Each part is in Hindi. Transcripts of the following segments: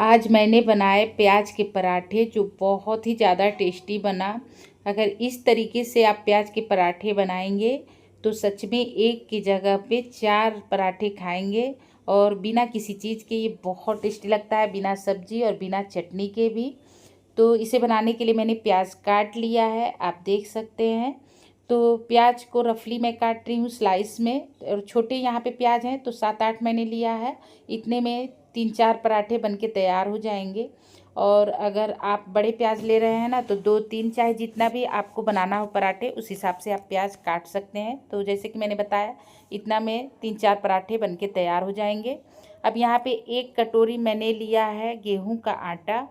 आज मैंने बनाए प्याज के पराठे जो बहुत ही ज़्यादा टेस्टी बना। अगर इस तरीके से आप प्याज के पराठे बनाएंगे तो सच में एक की जगह पे 4 पराठे खाएंगे। और बिना किसी चीज़ के ये बहुत टेस्टी लगता है, बिना सब्जी और बिना चटनी के भी। तो इसे बनाने के लिए मैंने प्याज काट लिया है, आप देख सकते हैं। तो प्याज को रफली मैं काट रही हूँ स्लाइस में, और छोटे यहाँ पे प्याज हैं तो 7-8 मैंने लिया है। इतने में 3-4 पराठे बनके तैयार हो जाएंगे। और अगर आप बड़े प्याज ले रहे हैं ना तो 2-3, चाहे जितना भी आपको बनाना हो पराठे उस हिसाब से आप प्याज काट सकते हैं। तो जैसे कि मैंने बताया, इतना में 3-4 पराठे बनके तैयार हो जाएंगे। अब यहाँ पे 1 कटोरी मैंने लिया है गेहूं का आटा।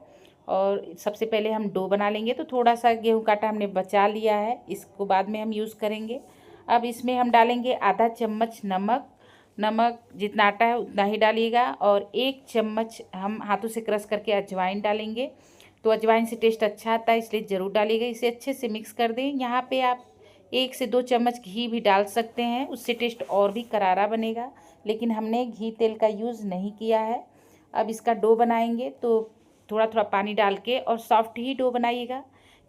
और सबसे पहले हम डो बना लेंगे, तो थोड़ा सा गेहूं का आटा हमने बचा लिया है, इसको बाद में हम यूज़ करेंगे। अब इसमें हम डालेंगे आधा चम्मच नमक। नमक जितना आटा है उतना ही डालिएगा। और 1 चम्मच हम हाथों से क्रश करके अजवाइन डालेंगे। तो अजवाइन से टेस्ट अच्छा आता है, इसलिए ज़रूर डालिएगा। इसे अच्छे से मिक्स कर दें। यहाँ पे आप 1 से 2 चम्मच घी भी डाल सकते हैं, उससे टेस्ट और भी करारा बनेगा, लेकिन हमने घी तेल का यूज़ नहीं किया है। अब इसका डो बनाएंगे तो थोड़ा थोड़ा पानी डाल के और सॉफ्ट ही डो बनाइएगा,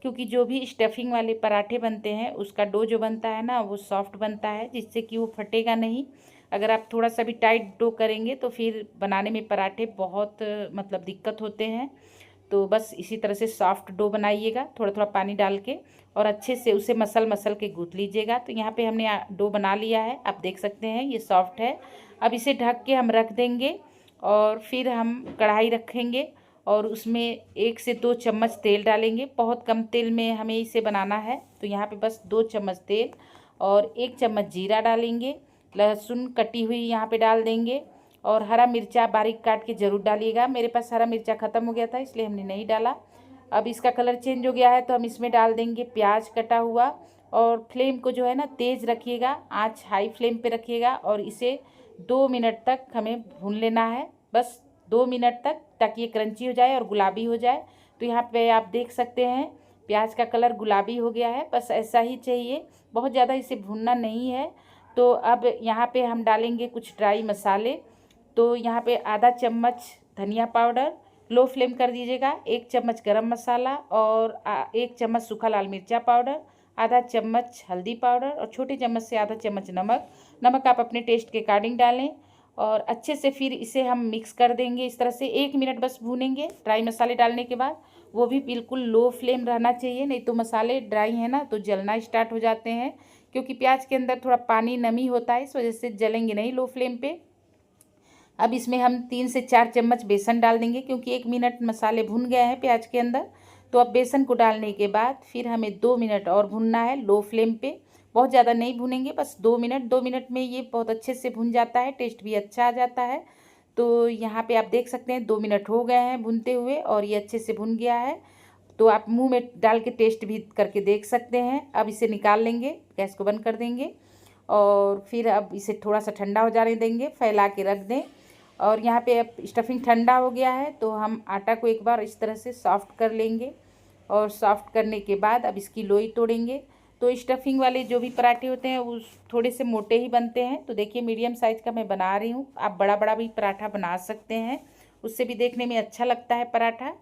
क्योंकि जो भी स्टफिंग वाले पराठे बनते हैं उसका डो जो बनता है ना वो सॉफ्ट बनता है, जिससे कि वो फटेगा नहीं। अगर आप थोड़ा सा भी टाइट डो करेंगे तो फिर बनाने में पराठे बहुत मतलब दिक्कत होते हैं। तो बस इसी तरह से सॉफ्ट डो बनाइएगा, थोड़ा थोड़ा पानी डाल के, और अच्छे से उसे मसल मसल के गूँथ लीजिएगा। तो यहाँ पे हमने डो बना लिया है, आप देख सकते हैं ये सॉफ्ट है। अब इसे ढक के हम रख देंगे। और फिर हम कढ़ाई रखेंगे और उसमें 1 से 2 चम्मच तेल डालेंगे। बहुत कम तेल में हमें इसे बनाना है, तो यहाँ पे बस 2 चम्मच तेल और 1 चम्मच जीरा डालेंगे। लहसुन कटी हुई यहाँ पे डाल देंगे। और हरा मिर्चा बारीक काट के ज़रूर डालिएगा। मेरे पास हरा मिर्चा ख़त्म हो गया था, इसलिए हमने नहीं डाला। अब इसका कलर चेंज हो गया है तो हम इसमें डाल देंगे प्याज कटा हुआ। और फ्लेम को जो है ना तेज़ रखिएगा, आँच हाई फ्लेम पे रखिएगा, और इसे 2 मिनट तक हमें भून लेना है। बस 2 मिनट तक, ताकि ये क्रंची हो जाए और गुलाबी हो जाए। तो यहाँ पे आप देख सकते हैं प्याज का कलर गुलाबी हो गया है, बस ऐसा ही चाहिए, बहुत ज़्यादा इसे भूनना नहीं है। तो अब यहाँ पे हम डालेंगे कुछ ड्राई मसाले। तो यहाँ पे आधा चम्मच धनिया पाउडर, लो फ्लेम कर दीजिएगा, 1 चम्मच गरम मसाला, और 1 चम्मच सूखा लाल मिर्चा पाउडर, आधा चम्मच हल्दी पाउडर, और छोटे चम्मच से आधा चम्मच नमक। नमक आप अपने टेस्ट के अकॉर्डिंग डालें। और अच्छे से फिर इसे हम मिक्स कर देंगे। इस तरह से 1 मिनट बस भूनेंगे ड्राई मसाले डालने के बाद। वो भी बिल्कुल लो फ्लेम रहना चाहिए, नहीं तो मसाले ड्राई हैं ना तो जलना स्टार्ट हो जाते हैं, क्योंकि प्याज के अंदर थोड़ा पानी नमी होता है, इस वजह से जलेंगे नहीं लो फ्लेम पे। अब इसमें हम 3 से 4 चम्मच बेसन डाल देंगे, क्योंकि 1 मिनट मसाले भुन गए हैं प्याज के अंदर। तो अब बेसन को डालने के बाद फिर हमें 2 मिनट और भुनना है लो फ्लेम पे। बहुत ज़्यादा नहीं भुनेंगे, बस 2 मिनट में ये बहुत अच्छे से भुन जाता है, टेस्ट भी अच्छा आ जाता है। तो यहाँ पे आप देख सकते हैं 2 मिनट हो गए हैं भुनते हुए, और ये अच्छे से भुन गया है। तो आप मुंह में डाल के टेस्ट भी करके देख सकते हैं। अब इसे निकाल लेंगे, गैस को बंद कर देंगे, और फिर अब इसे थोड़ा सा ठंडा हो जाने देंगे, फैला के रख दें। और यहाँ पे अब स्टफिंग ठंडा हो गया है, तो हम आटा को एक बार इस तरह से सॉफ्ट कर लेंगे। और सॉफ्ट करने के बाद अब इसकी लोई तोड़ेंगे। तो स्टफिंग वाले जो भी पराठे होते हैं वो थोड़े से मोटे ही बनते हैं। तो देखिए मीडियम साइज़ का मैं बना रही हूँ, आप बड़ा बड़ा भी पराठा बना सकते हैं, उससे भी देखने में अच्छा लगता है पराठा।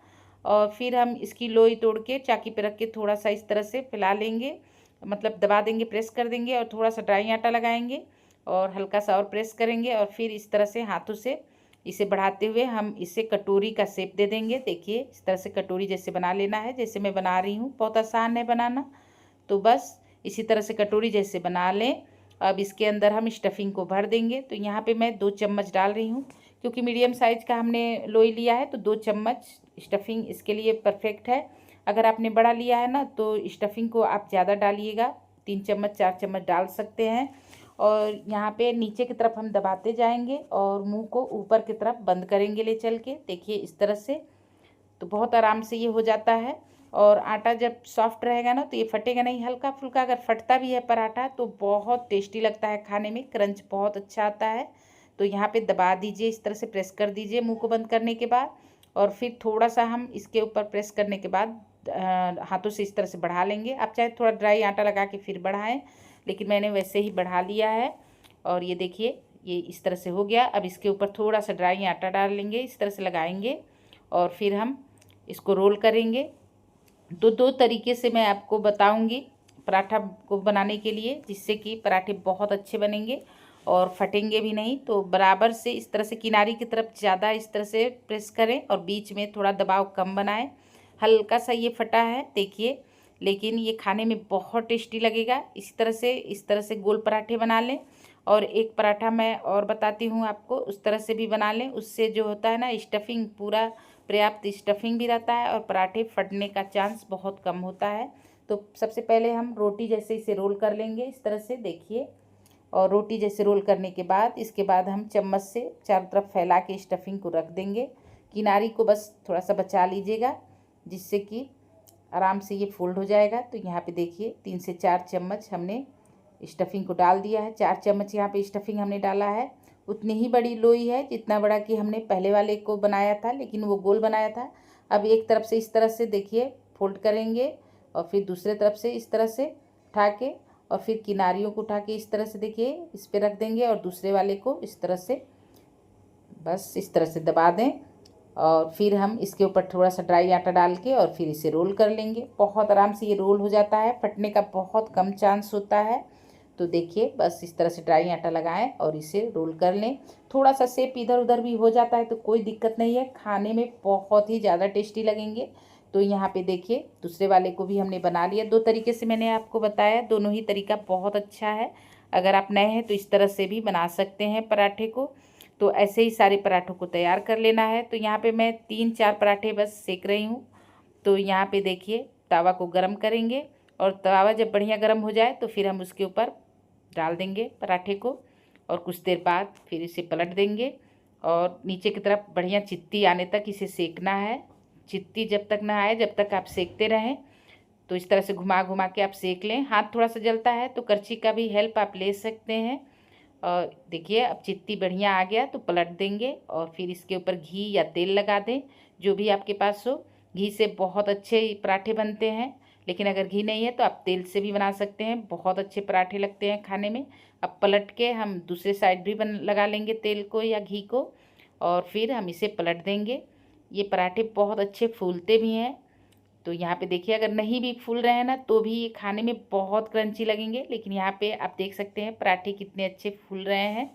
और फिर हम इसकी लोई तोड़ के चाकी पे रख के थोड़ा सा इस तरह से फैला लेंगे, मतलब दबा देंगे, प्रेस कर देंगे, और थोड़ा सा ड्राई आटा लगाएंगे और हल्का सा और प्रेस करेंगे, और फिर इस तरह से हाथों से इसे बढ़ाते हुए हम इसे कटोरी का शेप दे देंगे। देखिए इस तरह से कटोरी जैसे बना लेना है, जैसे मैं बना रही हूँ, बहुत आसान है बनाना। तो बस इसी तरह से कटोरी जैसे बना लें। अब इसके अंदर हम स्टफिंग को भर देंगे। तो यहाँ पे मैं 2 चम्मच डाल रही हूँ, क्योंकि मीडियम साइज़ का हमने लोई लिया है, तो 2 चम्मच स्टफिंग इसके लिए परफेक्ट है। अगर आपने बड़ा लिया है ना तो स्टफिंग को आप ज़्यादा डालिएगा, 3 चम्मच 4 चम्मच डाल सकते हैं। और यहाँ पे नीचे की तरफ हम दबाते जाएंगे और मुंह को ऊपर की तरफ बंद करेंगे ले चल के, देखिए इस तरह से। तो बहुत आराम से ये हो जाता है। और आटा जब सॉफ्ट रहेगा ना तो ये फटेगा नहीं, हल्का फुल्का अगर फटता भी है पराठा तो बहुत टेस्टी लगता है खाने में, क्रंच बहुत अच्छा आता है। तो यहाँ पे दबा दीजिए, इस तरह से प्रेस कर दीजिए मुंह को बंद करने के बाद। और फिर थोड़ा सा हम इसके ऊपर प्रेस करने के बाद हाथों से इस तरह से बढ़ा लेंगे। आप चाहे थोड़ा ड्राई आटा लगा के फिर बढ़ाएं, लेकिन मैंने वैसे ही बढ़ा लिया है। और ये देखिए ये इस तरह से हो गया। अब इसके ऊपर थोड़ा सा ड्राई आटा डाल लेंगे, इस तरह से लगाएंगे, और फिर हम इसको रोल करेंगे। तो दो तरीके से मैं आपको बताऊंगी पराठा को बनाने के लिए, जिससे कि पराठे बहुत अच्छे बनेंगे और फटेंगे भी नहीं। तो बराबर से इस तरह से किनारी की तरफ ज़्यादा इस तरह से प्रेस करें और बीच में थोड़ा दबाव कम बनाएं। हल्का सा ये फटा है देखिए, लेकिन ये खाने में बहुत टेस्टी लगेगा। इस तरह से गोल पराठे बना लें। और एक पराठा मैं और बताती हूँ आपको, उस तरह से भी बना लें। उससे जो होता है ना, स्टफिंग पूरा पर्याप्त स्टफिंग भी रहता है और पराठे फटने का चांस बहुत कम होता है। तो सबसे पहले हम रोटी जैसे इसे रोल कर लेंगे इस तरह से देखिए। और रोटी जैसे रोल करने के बाद इसके बाद हम चम्मच से चारों तरफ फैला के स्टफिंग को रख देंगे। किनारी को बस थोड़ा सा बचा लीजिएगा, जिससे कि आराम से ये फोल्ड हो जाएगा। तो यहाँ पे देखिए 3 से 4 चम्मच हमने स्टफिंग को डाल दिया है। 4 चम्मच यहाँ पे स्टफिंग हमने डाला है। उतनी ही बड़ी लोई है जितना बड़ा कि हमने पहले वाले को बनाया था, लेकिन वो गोल बनाया था। अब एक तरफ से इस तरह से देखिए फोल्ड करेंगे और फिर दूसरे तरफ से इस तरह से उठा के और फिर किनारियों को उठा के इस तरह से देखिए इस पर रख देंगे और दूसरे वाले को इस तरह से बस इस तरह से दबा दें। और फिर हम इसके ऊपर थोड़ा सा ड्राई आटा डाल के और फिर इसे रोल कर लेंगे। बहुत आराम से ये रोल हो जाता है, फटने का बहुत कम चांस होता है। तो देखिए बस इस तरह से ड्राई आटा लगाएं और इसे रोल कर लें। थोड़ा सा शेप इधर उधर भी हो जाता है तो कोई दिक्कत नहीं है, खाने में बहुत ही ज़्यादा टेस्टी लगेंगे। तो यहाँ पे देखिए दूसरे वाले को भी हमने बना लिया। 2 तरीके से मैंने आपको बताया, दोनों ही तरीका बहुत अच्छा है। अगर आप नए हैं तो इस तरह से भी बना सकते हैं पराठे को। तो ऐसे ही सारे पराठों को तैयार कर लेना है। तो यहाँ पे मैं 3-4 पराठे बस सेक रही हूँ। तो यहाँ पे देखिए तवा को गरम करेंगे और तवा जब बढ़िया गरम हो जाए तो फिर हम उसके ऊपर डाल देंगे पराठे को और कुछ देर बाद फिर इसे पलट देंगे और नीचे की तरफ बढ़िया चित्ती आने तक इसे सेकना है। चित्ती जब तक ना आए जब तक आप सेकते रहें। तो इस तरह से घुमा घुमा के आप सेक लें। हाथ थोड़ा सा जलता है तो करछी का भी हेल्प आप ले सकते हैं। और देखिए अब चित्ती बढ़िया आ गया तो पलट देंगे और फिर इसके ऊपर घी या तेल लगा दें, जो भी आपके पास हो। घी से बहुत अच्छे पराठे बनते हैं, लेकिन अगर घी नहीं है तो आप तेल से भी बना सकते हैं, बहुत अच्छे पराठे लगते हैं खाने में। अब पलट के हम दूसरे साइड भी लगा लेंगे तेल को या घी को और फिर हम इसे पलट देंगे। ये पराठे बहुत अच्छे फूलते भी हैं। तो यहाँ पे देखिए अगर नहीं भी फूल रहे हैं ना तो भी ये खाने में बहुत क्रंची लगेंगे, लेकिन यहाँ पे आप देख सकते हैं पराठे कितने अच्छे फूल रहे हैं।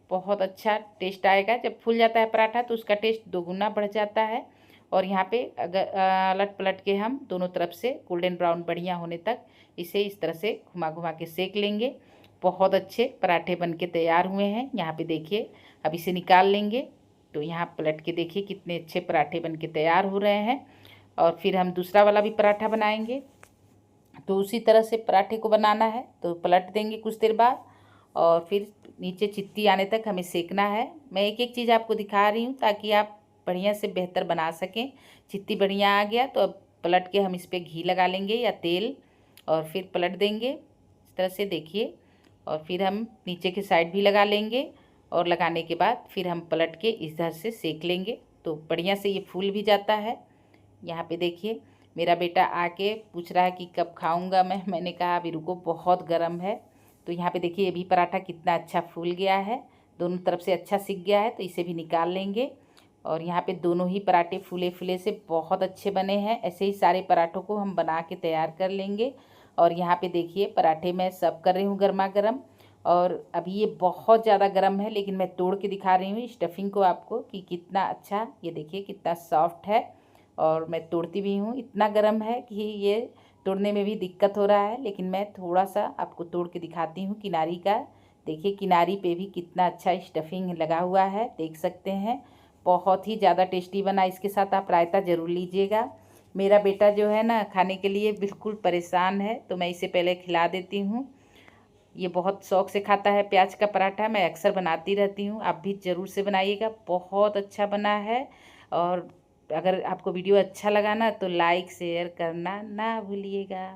बहुत अच्छा टेस्ट आएगा जब फूल जाता है पराठा, तो उसका टेस्ट दोगुना बढ़ जाता है। और यहाँ पे अगर अलट पलट के हम दोनों तरफ से गोल्डन ब्राउन बढ़िया होने तक इसे इस तरह से घुमा घुमा के सेक लेंगे। बहुत अच्छे पराठे बन के तैयार हुए हैं। यहाँ पे देखिए अब इसे निकाल लेंगे। तो यहाँ पलट के देखिए कितने अच्छे पराठे बन के तैयार हो रहे हैं। और फिर हम दूसरा वाला भी पराठा बनाएंगे। तो उसी तरह से पराठे को बनाना है। तो पलट देंगे कुछ देर बाद और फिर नीचे चित्ती आने तक हमें सेकना है। मैं एक एक चीज़ आपको दिखा रही हूँ ताकि आप बढ़िया से बेहतर बना सकें। चित्ती बढ़िया आ गया तो अब पलट के हम इस पर घी लगा लेंगे या तेल और फिर पलट देंगे इस तरह से देखिए। और फिर हम नीचे के साइड भी लगा लेंगे और लगाने के बाद फिर हम पलट के इधर से सेक लेंगे। तो बढ़िया से ये फूल भी जाता है। यहाँ पे देखिए मेरा बेटा आके पूछ रहा है कि कब खाऊंगा मैंने कहा अभी रुको, बहुत गर्म है। तो यहाँ पे देखिए ये भी पराठा कितना अच्छा फूल गया है, दोनों तरफ से अच्छा सिक गया है। तो इसे भी निकाल लेंगे। और यहाँ पे दोनों ही पराठे फूले फूले से बहुत अच्छे बने हैं। ऐसे ही सारे पराठों को हम बना के तैयार कर लेंगे। और यहाँ पे देखिए पराठे मैं सर्व कर रही हूँ गर्मा गर्म। और अभी ये बहुत ज़्यादा गर्म है, लेकिन मैं तोड़ के दिखा रही हूँ स्टफिंग को आपको कि कितना अच्छा, ये देखिए कितना सॉफ्ट है। और मैं तोड़ती भी हूँ, इतना गर्म है कि ये तोड़ने में भी दिक्कत हो रहा है, लेकिन मैं थोड़ा सा आपको तोड़ के दिखाती हूँ किनारी का। देखिए किनारी पे भी कितना अच्छा स्टफिंग लगा हुआ है, देख सकते हैं। बहुत ही ज़्यादा टेस्टी बना। इसके साथ आप रायता ज़रूर लीजिएगा। मेरा बेटा जो है ना खाने के लिए बिल्कुल परेशान है, तो मैं इसे पहले खिला देती हूँ। ये बहुत शौक से खाता है प्याज का पराठा, मैं अक्सर बनाती रहती हूँ, आप भी ज़रूर से बनाइएगा, बहुत अच्छा बना है। और अगर आपको वीडियो अच्छा लगा ना तो लाइक शेयर करना ना भूलिएगा।